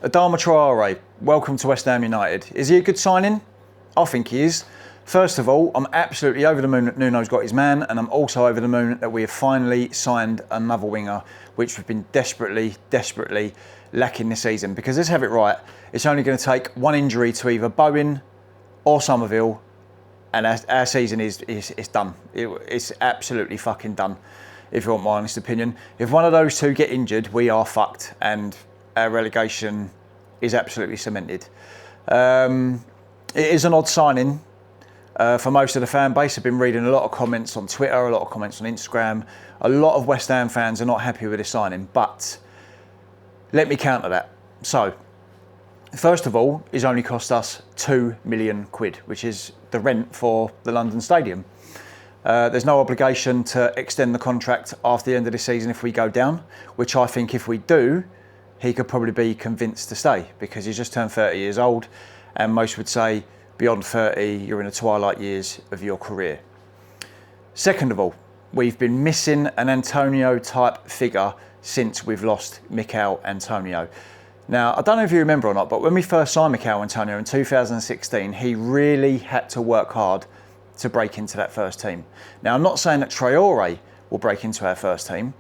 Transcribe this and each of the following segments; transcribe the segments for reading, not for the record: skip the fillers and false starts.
Adama Traore, welcome to West Ham United. Is he a good signing? I think he is. First of all, I'm absolutely over the moon that Nuno's got his man, and I'm also over the moon that we have finally signed another winger, which we've been desperately lacking this season. Because let's have it right, it's only going to take one injury to either Bowen or Somerville, and our season is done. It's absolutely fucking done, if you want my honest opinion. If one of those two get injured, we are fucked, and our relegation is absolutely cemented. It is an odd signing. For most of the fan base, I've been reading a lot of comments on Twitter, a lot of comments on Instagram. A lot of West Ham fans are not happy with this signing, but let me counter that. So, first of all, it's only cost us £2 million, which is the rent for the London Stadium. There's no obligation to extend the contract after the end of the season if we go down, which I think if we do, he could probably be convinced to stay because he's just turned 30 years old, and most would say beyond 30, you're in the twilight years of your career. Second of all, we've been missing an Antonio type figure since we've lost Mikel Antonio. Now, I don't know if you remember or not, but when we first signed Mikel Antonio in 2016, he really had to work hard to break into that first team. Now, I'm not saying that Traore will break into our first team,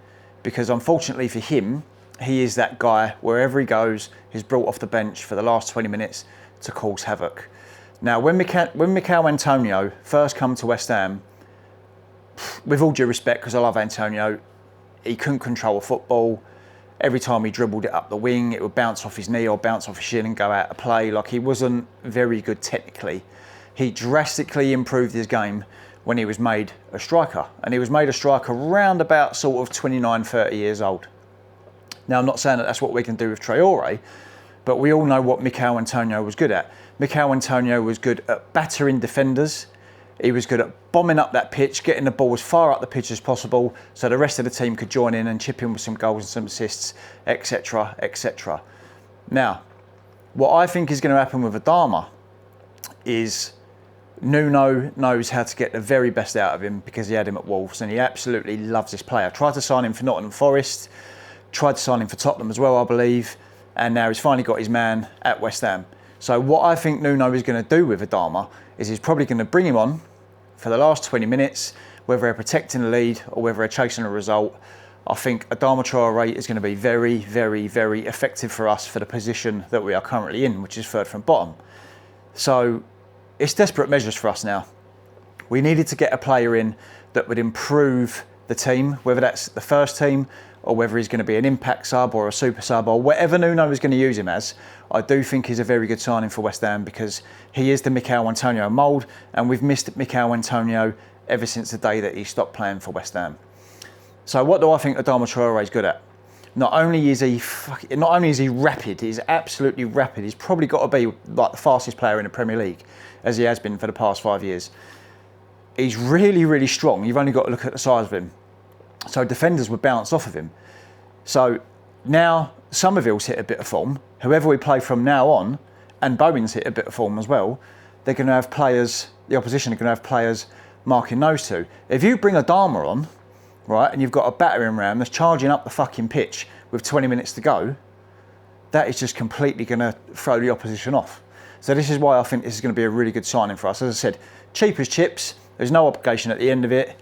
because unfortunately for him, he is that guy, wherever he goes, he's brought off the bench for the last 20 minutes to cause havoc. Now, when Mikel Antonio first come to West Ham, with all due respect, because I love Antonio, he couldn't control a football. Every time he dribbled it up the wing, it would bounce off his knee or bounce off his shin and go out of play. Like, he wasn't very good technically. He drastically improved his game when he was made a striker. And he was made a striker around about sort of 29, 30 years old. Now, I'm not saying that that's what we can do with Traore, but we all know what Mikel Antonio was good at. Mikel Antonio was good at battering defenders. He was good at bombing up that pitch, getting the ball as far up the pitch as possible so the rest of the team could join in and chip in with some goals and some assists, etc, etc. Now, what I think is going to happen with Adama is Nuno knows how to get the very best out of him because he had him at Wolves and he absolutely loves this player. Tried to sign him for Nottingham Forest, tried to sign him for Tottenham as well, I believe, and now he's finally got his man at West Ham. So what I think Nuno is going to do with Adama is he's probably going to bring him on for the last 20 minutes, whether they're protecting the lead or whether they're chasing a result. I think Adama Traore is going to be very, very, very effective for us for the position that we are currently in, which is third from bottom. So it's desperate measures for us now. We needed to get a player in that would improve the team, whether that's the first team or whether he's going to be an impact sub or a super sub or whatever Nuno is going to use him as. I do think he's a very good signing for West Ham because he is the Mikel Antonio mould, and we've missed Mikel Antonio ever since the day that he stopped playing for West Ham. So what do I think Adama Traore is good at? Not only is he rapid, he's absolutely rapid. He's probably got to be like the fastest player in the Premier League, as he has been for the past 5 years. He's really, really strong. You've only got to look at the size of him. So defenders would bounce off of him. So now Somerville's hit a bit of form. Whoever we play from now on, and Bowen's hit a bit of form as well, they're going to have players, the opposition are going to have players marking those two. If you bring Adama on, right, and you've got a battering ram that's charging up the fucking pitch with 20 minutes to go, that is just completely going to throw the opposition off. So this is why I think this is going to be a really good signing for us. As I said, cheap as chips, there's no obligation at the end of it,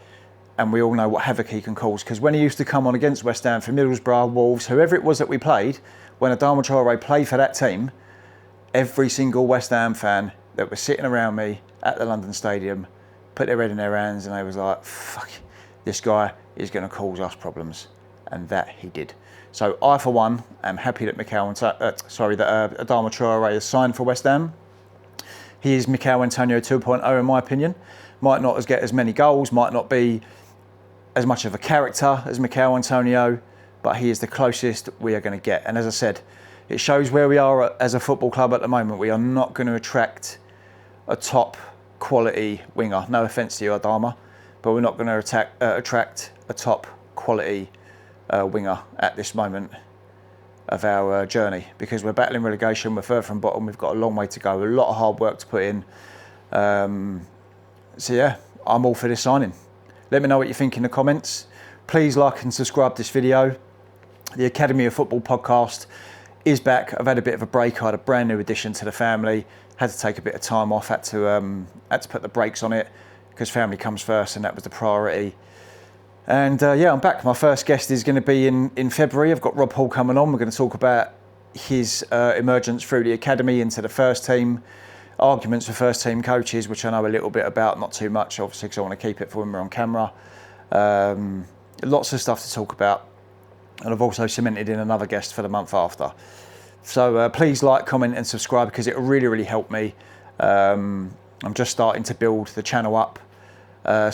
and we all know what havoc he can cause. Because when he used to come on against West Ham for Middlesbrough, Wolves, whoever it was that we played, when Adama Traore played for that team, every single West Ham fan that was sitting around me at the London Stadium put their head in their hands and they was like, fuck, this guy is going to cause us problems. And that he did. So I, for one, am happy that Adama Traore is signed for West Ham. He is Mikel Antonio 2.0 in my opinion. Might not get as many goals, might not be as much of a character as Mikel Antonio, but he is the closest we are going to get. And as I said, it shows where we are as a football club at the moment. We are not going to attract a top quality winger. No offence to you, Adama, but we're not going to attract a top quality winger at this moment of our journey, because we're battling relegation, we're further from bottom, we've got a long way to go, a lot of hard work to put in. So yeah, I'm all for this signing. Let me know what you think in the comments. Please like and subscribe to this video. The Academy of Football podcast is back. I've had a bit of a break. I had a brand new addition to the family. Had to take a bit of time off. Had to put the brakes on it because family comes first, and that was the priority. And yeah, I'm back. My first guest is going to be in February. I've got Rob Hall coming on. We're going to talk about his emergence through the academy into the first team, arguments for first team coaches, which I know a little bit about, not too much, obviously, because I want to keep it for when we're on camera. Lots of stuff to talk about. And I've also cemented in another guest for the month after. So please like, comment and subscribe because it will really, really help me. I'm just starting to build the channel up.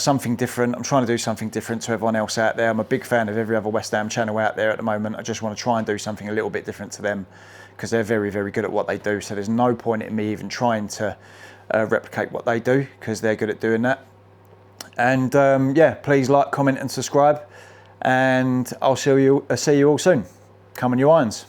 Something different. I'm trying to do something different to everyone else out there. I'm a big fan of every other West Ham channel out there at the moment. I just want to try and do something a little bit different to them because they're very, very good at what they do. So there's no point in me even trying to replicate what they do because they're good at doing that. And yeah, please like, comment and subscribe. And I'll see you all soon. Come on, you irons.